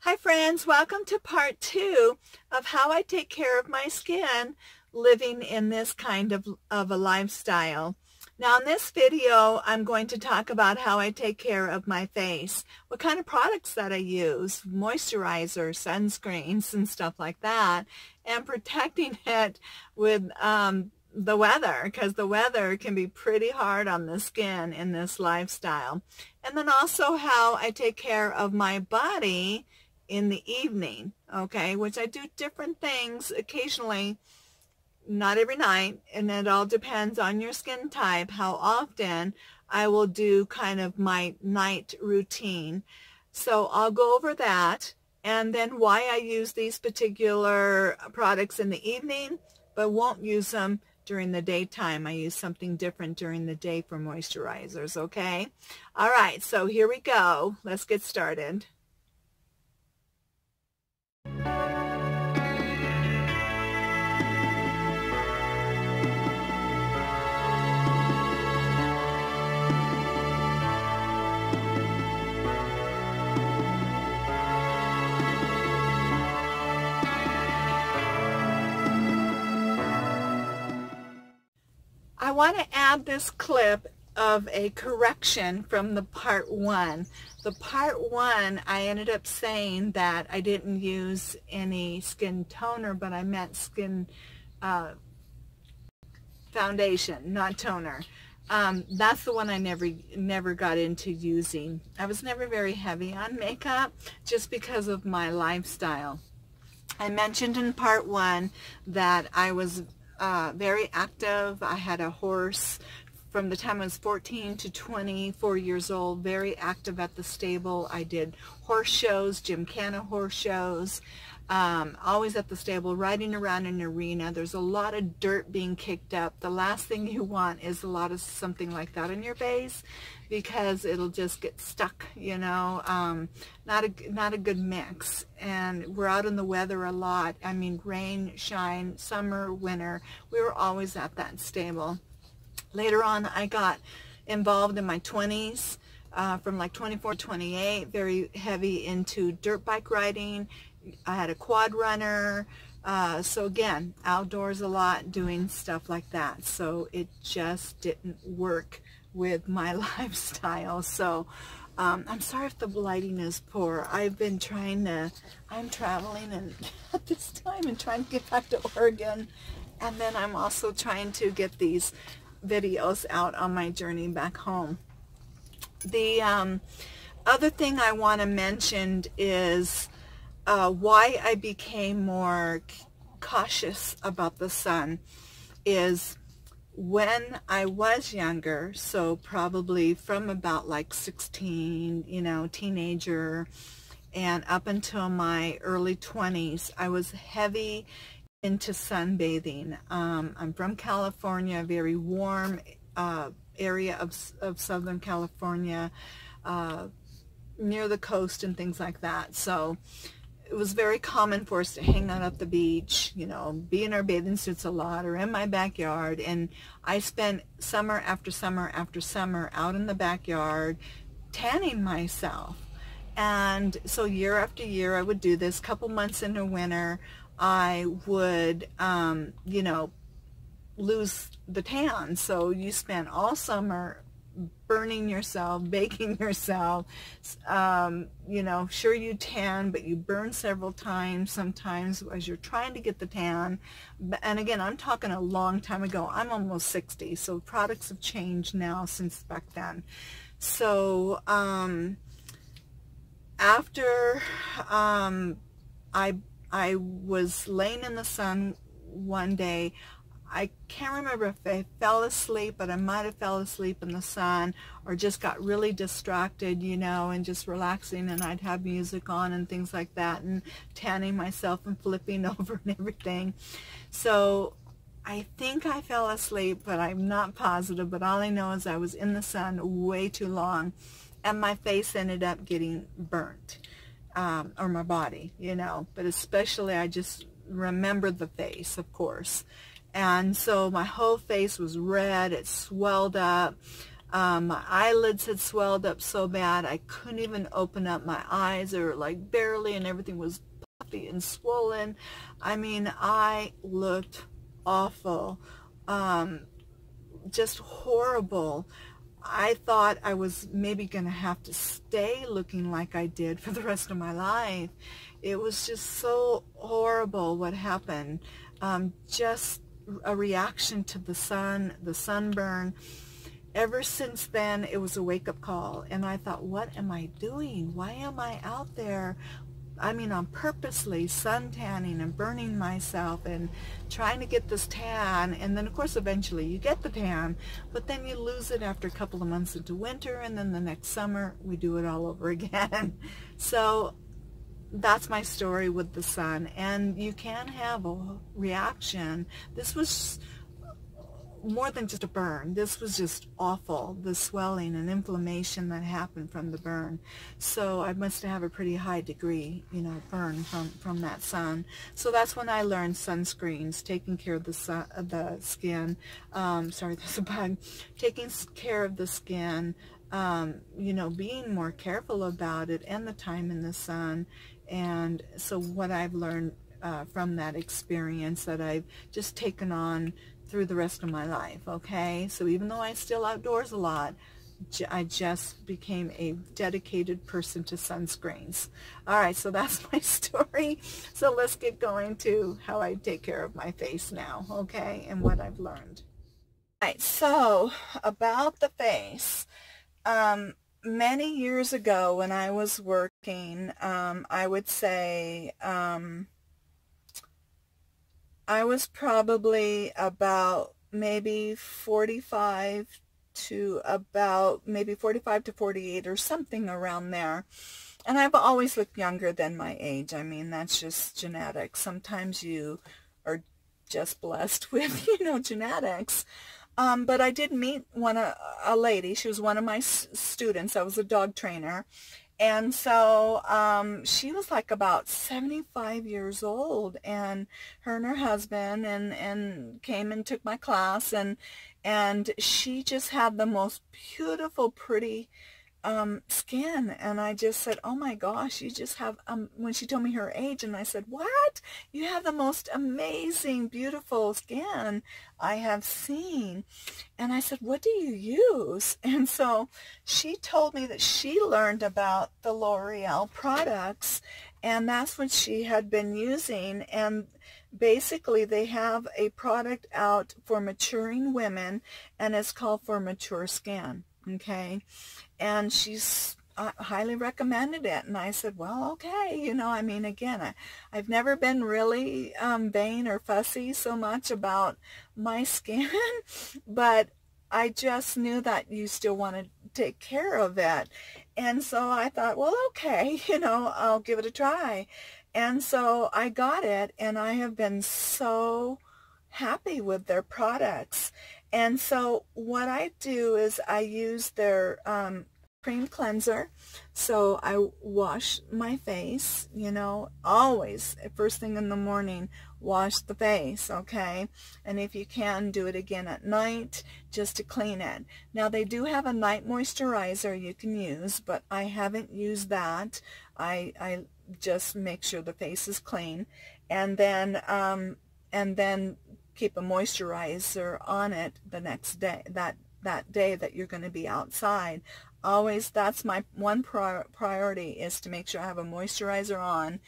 Hi friends, welcome to part 2 of how I take care of my skin living in this kind of a lifestyle. Now in this video, I'm going to talk about how I take care of my face, what kind of products that I use, moisturizer, sunscreens and stuff like that, and protecting it with the weather, because the weather can be pretty hard on the skin in this lifestyle. And then also how I take care of my body in the evening, okay, which I do different things occasionally, not every night, and it all depends on your skin type, how often I will do kind of my night routine. So I'll go over that, and then why I use these particular products in the evening, but won't use them during the daytime. I use something different during the day for moisturizers, okay? All right, so here we go. Let's get started. I want to add this clip of a correction from the part 1. The part 1, I ended up saying that I didn't use any skin toner, but I meant skin foundation, not toner. That's the one I never got into using. I was never very heavy on makeup just because of my lifestyle. I mentioned in part 1 that I was very active. I had a horse from the time I was 14 to 24 years old, very active at the stable. I did horse shows, Gymkhana horse shows, always at the stable, riding around an arena. There's a lot of dirt being kicked up. The last thing you want is a lot of something like that on your face, because it'll just get stuck, you know. Not a good mix. And we're out in the weather a lot. I mean, rain, shine, summer, winter. We were always at that stable. Later on, I got involved in my 20s, from like 24 to 28, very heavy into dirt bike riding. I had a quad runner. So again, outdoors a lot, doing stuff like that. So it just didn't work with my lifestyle. So I'm sorry if the lighting is poor. I'm traveling and at this time and trying to get back to Oregon, and then I'm also trying to get these videos out on my journey back home. The other thing I want to mention is why I became more cautious about the sun is when I was younger, so probably from about like 16, you know, teenager, and up until my early 20s, I was heavy into sunbathing. I'm from California, a very warm area of Southern California, near the coast and things like that. So it was very common for us to hang out at the beach, you know, be in our bathing suits a lot, or in my backyard. And I spent summer after summer after summer out in the backyard tanning myself. And so year after year I would do this. Couple months into winter, I would, you know, lose the tan. So you spend all summer burning yourself, baking yourself, you know, sure you tan, but you burn several times sometimes as you're trying to get the tan. And again, I'm talking a long time ago. I'm almost 60, so products have changed now since back then. So after I was laying in the sun one day. I can't remember if I fell asleep, but I might have fell asleep in the sun, or just got really distracted, you know, and just relaxing, and I'd have music on and things like that, and tanning myself and flipping over and everything. So I think I fell asleep, but I'm not positive, but all I know is I was in the sun way too long, and my face ended up getting burnt, or my body, you know, but especially I just remember the face, of course. And so my whole face was red, it swelled up. My eyelids had swelled up so bad I couldn't even open up my eyes. They were like barely, and everything was puffy and swollen. I mean, I looked awful, just horrible. I thought I was maybe going to have to stay looking like I did for the rest of my life. It was just so horrible what happened. Just a reaction to the sun, the sunburn. Ever since then, it was a wake-up call. And I thought, what am I doing? Why am I out there? I mean, I'm purposely sun tanning and burning myself and trying to get this tan. And then, of course, eventually you get the tan, but then you lose it after a couple of months into winter, and then the next summer we do it all over again. So that's my story with the sun. And you can have a reaction. This was more than just a burn. This was just awful, the swelling and inflammation that happened from the burn. So I must have a pretty high degree, burn from that sun. So that's when I learned sunscreens, taking care of the skin. Sorry, there's a bug. Taking care of the skin, being more careful about it and the time in the sun. And so what I've learned from that experience that I've just taken on through the rest of my life, okay? So even though I'm still outdoors a lot, I just became a dedicated person to sunscreens. All right, so that's my story. So let's get going to how I take care of my face now, okay, and what I've learned. All right, so about the face. Many years ago when I was working, I would say I was probably about maybe 45 to 48 or something around there. And I've always looked younger than my age. I mean, that's just genetics. Sometimes you are just blessed with, genetics. But I did meet a lady. She was one of my students. I was a dog trainer. And so she was like about 75 years old, and her and her husband and came and took my class, and she just had the most beautiful, pretty skin. And I just said, oh my gosh, you just have, when she told me her age, and I said, what? You have the most amazing, beautiful skin I have seen. And I said, what do you use? And so she told me that she learned about the L'Oreal products, and that's what she had been using. And basically they have a product out for maturing women, and it's called For Mature Skin, okay? And she's highly recommended it. And I said, well, okay, I mean, again, I've never been really vain or fussy so much about my skin, but I just knew that you still want to take care of it. And so I thought, well, okay, I'll give it a try. And so I got it, and I have been so happy with their products. And so what I do is I use their cream cleanser. So I wash my face, always first thing in the morning, wash the face, okay? And if you can, do it again at night just to clean it. Now they do have a night moisturizer you can use, but I haven't used that. I just make sure the face is clean, and then keep a moisturizer on it the next day, that day that you're going to be outside. Always, that's my one priority, is to make sure I have a moisturizer on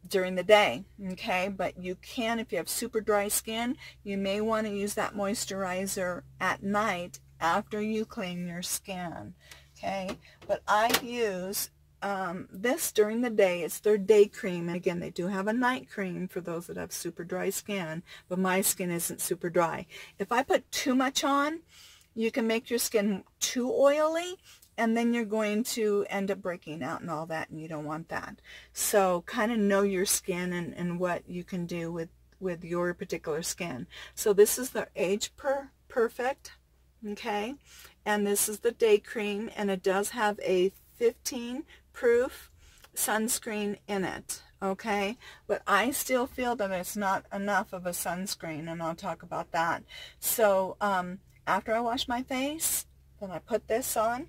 during the day, okay? But you can, if you have super dry skin, you may want to use that moisturizer at night after you clean your skin, okay? But I use this during the day. It's their day cream. And again, they do have a night cream for those that have super dry skin, but my skin isn't super dry. If I put too much on, you can make your skin too oily, and then you're going to end up breaking out and all that, and you don't want that. So kind of know your skin and what you can do with your particular skin. So this is the Age Perfect, okay? And this is the day cream, and it does have a 15-proof sunscreen in it, okay? But I still feel that it's not enough of a sunscreen, and I'll talk about that. So after I wash my face, then I put this on,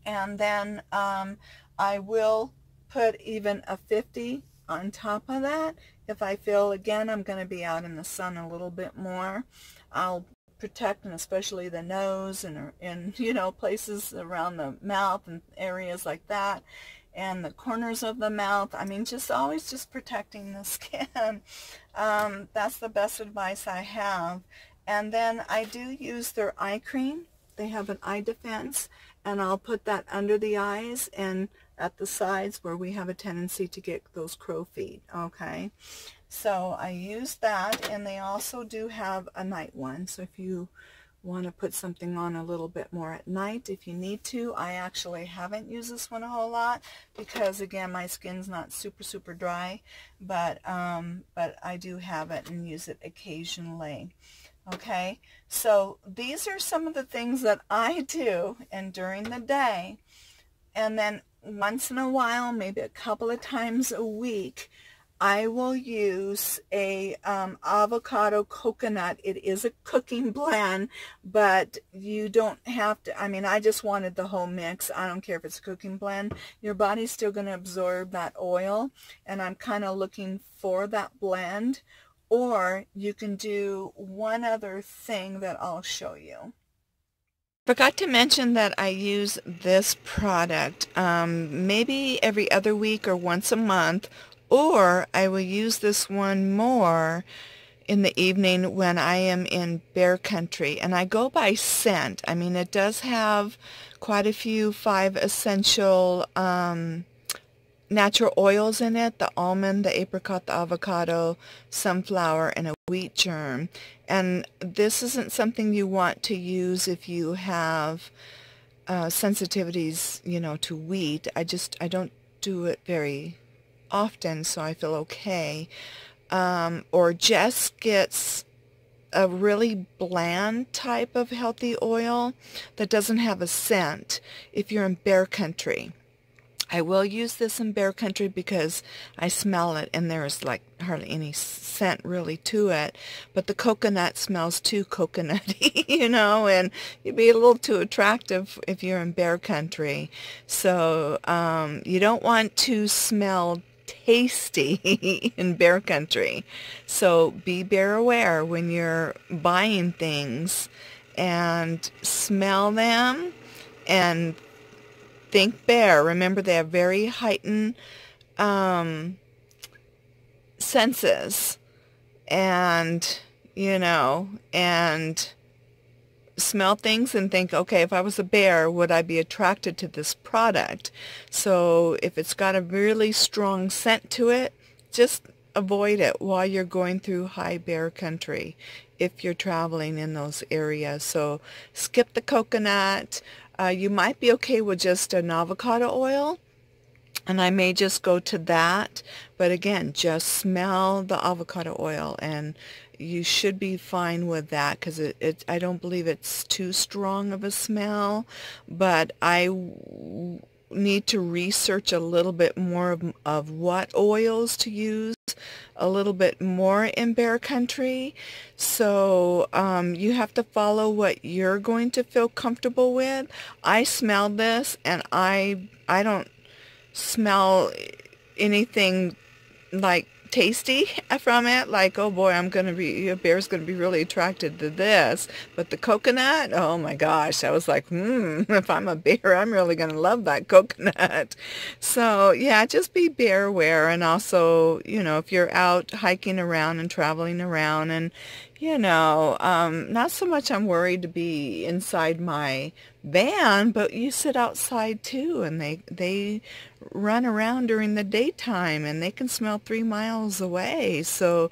and then I will put even a 50 on top of that. If I feel, again, I'm going to be out in the sun a little bit more, I'll protect, and especially the nose and you know, places around the mouth and areas like that, and the corners of the mouth. I mean, just always just protecting the skin. That's the best advice I have. And then I do use their eye cream. They have an eye defense, and I'll put that under the eyes and at the sides where we have a tendency to get those crow feet. Okay, so I use that, and they also do have a night one. So if you want to put something on a little bit more at night, if you need to. I actually haven't used this one a whole lot because, again, my skin's not super dry, but I do have it and use it occasionally. Okay, so these are some of the things that I do and during the day, and then once in a while, maybe a couple of times a week, I will use a avocado coconut. It is a cooking blend, but you don't have to. I mean, I just wanted the whole mix. I don't care if it's a cooking blend. Your body's still going to absorb that oil, and I'm kind of looking for that blend. Or you can do one other thing that I'll show you. Forgot to mention that I use this product maybe every other week or once a month, or I will use this one more in the evening when I am in bear country. And I go by scent. I mean, it does have quite a few 5 essential natural oils in it: the almond, the apricot, the avocado, sunflower, and a wheat germ. And this isn't something you want to use if you have sensitivities, you know, to wheat. I don't do it very often, so I feel okay. Or Jess gets a really bland type of healthy oil that doesn't have a scent if you're in bear country. I will use this in bear country because I smell it and there's like hardly any scent really to it. But the coconut smells too coconutty, you know, and you'd be a little too attractive if you're in bear country. So you don't want to smell tasty in bear country. So be bear aware when you're buying things, and smell them and think bear. Remember, they have very heightened senses, and you know, and smell things and think, okay, if I was a bear, would I be attracted to this product? So if it's got a really strong scent to it, just avoid it while you're going through high bear country if you're traveling in those areas. So skip the coconut. You might be okay with just an avocado oil, and I may just go to that. But again, just smell the avocado oil, and you should be fine with that, because I don't believe it's too strong of a smell. But I need to research a little bit more of what oils to use a little bit more in bear country. So you have to follow what you're going to feel comfortable with. I smelled this, and I don't smell anything like tasty from it, like, oh boy, a bear's gonna be really attracted to this. But the coconut, oh my gosh, I was like, if I'm a bear, I'm really gonna love that coconut. So yeah, just be bear aware. And also, you know, if you're out hiking around and traveling around, and you know, not so much I'm worried to be inside my van, but you sit outside too, and they run around during the daytime, and they can smell 3 miles away. So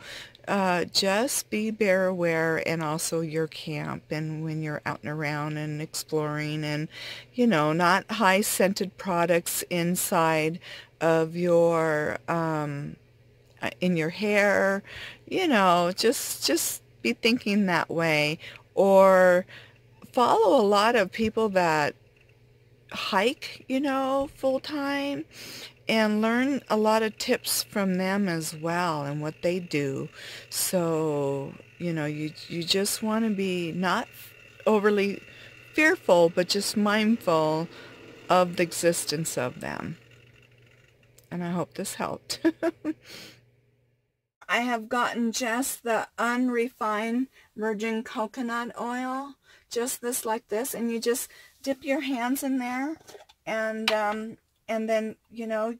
just be bear aware, and also your camp, and when you're out and around and exploring, and you know, not high scented products inside of your in your hair. You know, just be thinking that way. Or follow a lot of people that hike, you know, full time, and learn a lot of tips from them as well, and what they do. So, you know, you just want to be not overly fearful, but just mindful of the existence of them. And I hope this helped. I have gotten just the unrefined virgin coconut oil, just this like this, and you just dip your hands in there, and then, you know,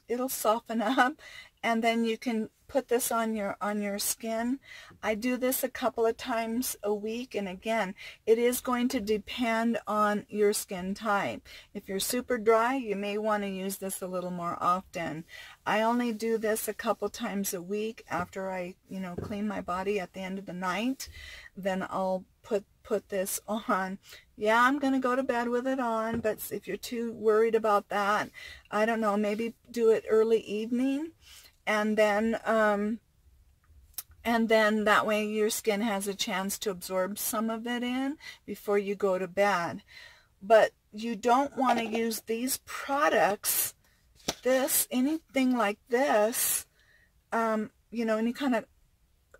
it'll soften up, and then you can put this on your skin. I do this a couple of times a week, and again, it is going to depend on your skin type. If you're super dry, you may want to use this a little more often. I only do this a couple times a week after I, you know, clean my body at the end of the night. Then I'll put this on. Yeah, I'm going to go to bed with it on, but if you're too worried about that, I don't know, maybe do it early evening, and then that way your skin has a chance to absorb some of it in before you go to bed. But you don't want to use these products, anything like this, you know, any kind of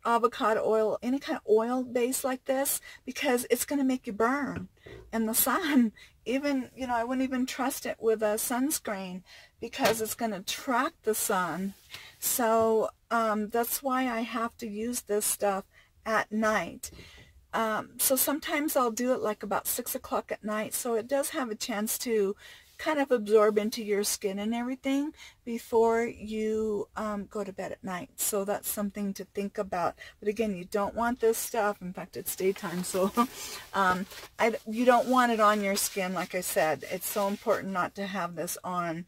avocado oil, any kind of oil base like this, because it's going to make you burn. And the sun, even, you know, I wouldn't even trust it with a sunscreen because it's going to track the sun. So that's why I have to use this stuff at night. So sometimes I'll do it like about 6 o'clock at night, so it does have a chance to kind of absorb into your skin and everything before you go to bed at night. So that's something to think about. But again, you don't want this stuff. In fact, it's daytime, so you don't want it on your skin. Like I said, it's so important not to have this on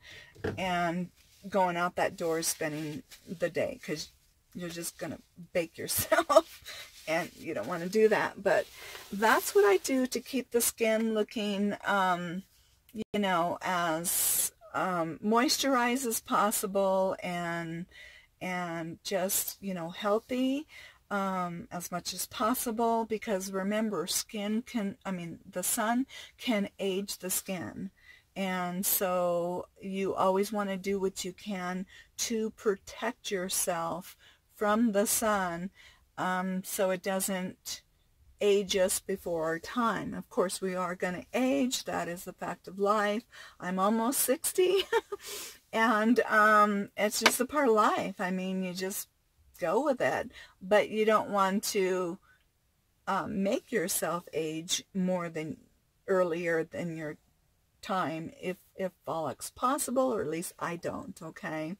and going out that door spending the day, because you're just going to bake yourself. And you don't want to do that. But that's what I do to keep the skin looking, you know, as moisturized as possible, and just, you know, healthy as much as possible. Because remember, the sun can age the skin. And so you always want to do what you can to protect yourself from the sun, so it doesn't age us before our time. Of course, we are going to age. That is the fact of life. I'm almost 60, and it's just a part of life. I mean, you just go with it. But you don't want to make yourself age earlier than your time, if all it's possible, or at least I don't. Okay.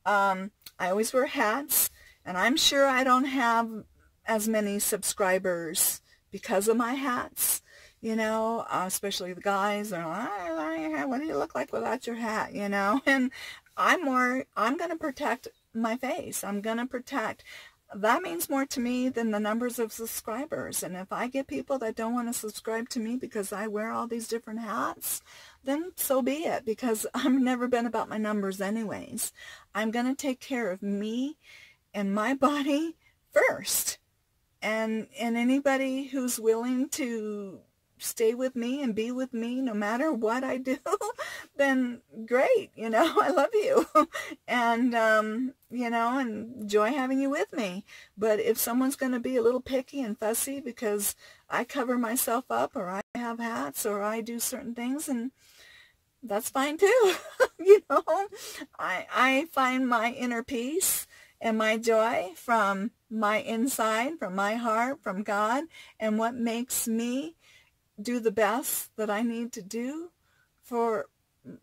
I always wear hats. And I'm sure I don't have as many subscribers because of my hats, you know, especially the guys are like, what do you look like without your hat, you know? And I'm going to protect my face. I'm going to protect. That means more to me than the numbers of subscribers. And if I get people that don't want to subscribe to me because I wear all these different hats, then so be it, because I've never been about my numbers anyways. I'm going to take care of me and my body first, and anybody who's willing to stay with me and be with me no matter what I do, then great, you know, I love you, and you know, and enjoy having you with me. But if someone's going to be a little picky and fussy because I cover myself up, or I have hats, or I do certain things, and that's fine too. You know, I find my inner peace and my joy from my inside, from my heart, from God, and what makes me do the best that I need to do for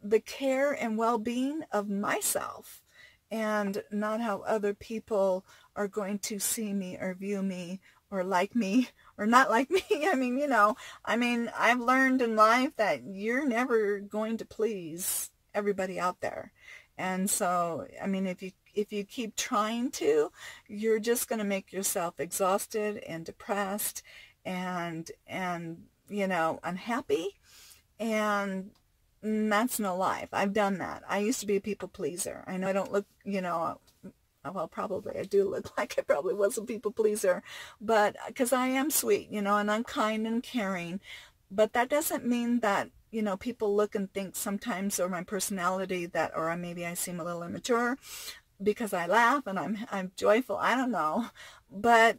the care and well-being of myself, and not how other people are going to see me or view me or like me or not like me. I mean, you know, I've learned in life that you're never going to please everybody out there. And so, I mean, if you keep trying to, you're just going to make yourself exhausted and depressed and you know, unhappy, and that's no life. I've done that. I used to be a people pleaser. I know I don't look, you know, well, probably I do look like I probably was a people pleaser, but because I am sweet, you know, and I'm kind and caring, but that doesn't mean that, you know, people look and think sometimes, or my personality, that, or maybe I seem a little immature because I laugh and I'm joyful. I don't know, but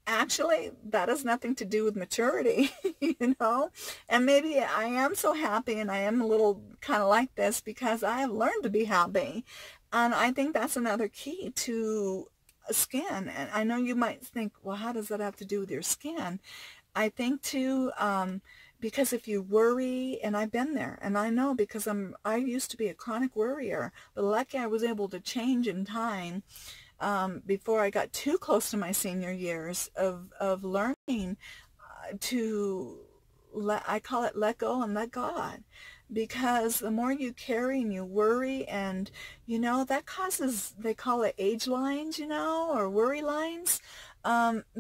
actually, that has nothing to do with maturity, you know. And maybe I am so happy and I am a little kind of like this because I have learned to be happy. And I think that's another key to skin. And I know you might think, well, how does that have to do with your skin? I think too, because if you worry, and I've been there, and I know because I used to be a chronic worrier, but lucky I was able to change in time before I got too close to my senior years of learning to I call it let go and let God. Because the more you carry and you worry, and you know, that causes, they call it age lines, you know, or worry lines,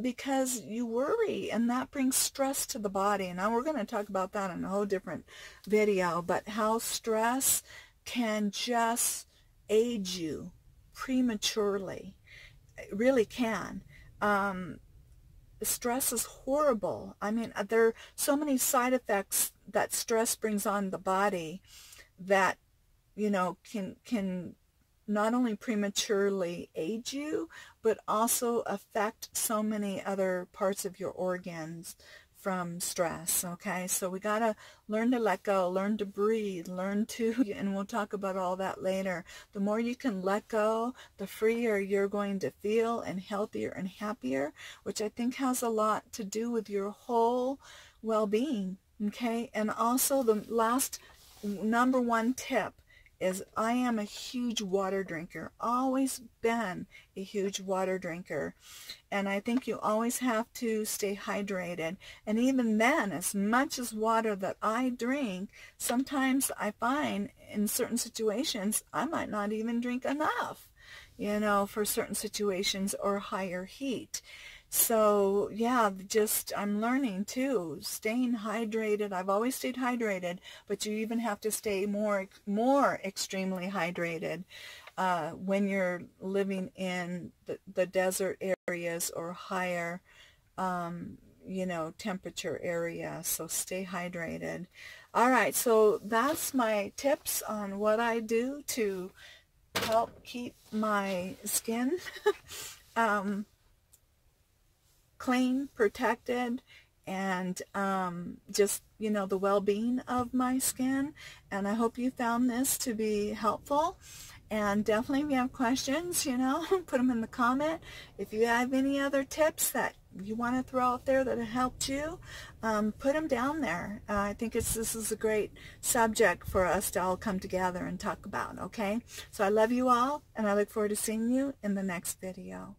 because you worry, and that brings stress to the body. And now we're going to talk about that in a whole different video, but how stress can just age you prematurely. It really can. Stress is horrible. I mean, there are so many side effects that stress brings on the body that, you know, can not only prematurely age you, but also affect so many other parts of your organs from stress. Okay, so we got to learn to let go, learn to breathe, learn to, and we'll talk about all that later. The more you can let go, the freer you're going to feel, and healthier and happier, which I think has a lot to do with your whole well-being. Okay, and also the last number one tip is I am a huge water drinker, always been a huge water drinker, and I think you always have to stay hydrated. And even then, as much as water that I drink, sometimes I find in certain situations I might not even drink enough, you know, for certain situations or higher heat. So yeah, just I'm learning too, staying hydrated. I've always stayed hydrated, but you even have to stay more extremely hydrated when you're living in the desert areas or higher, you know, temperature area. So stay hydrated. All right, so that's my tips on what I do to help keep my skin clean, protected, and just, you know, the well-being of my skin. And I hope you found this to be helpful. And definitely, if you have questions, you know, put them in the comment. If you have any other tips that you want to throw out there that have helped you, put them down there. I think this is a great subject for us to all come together and talk about, okay? So I love you all, and I look forward to seeing you in the next video.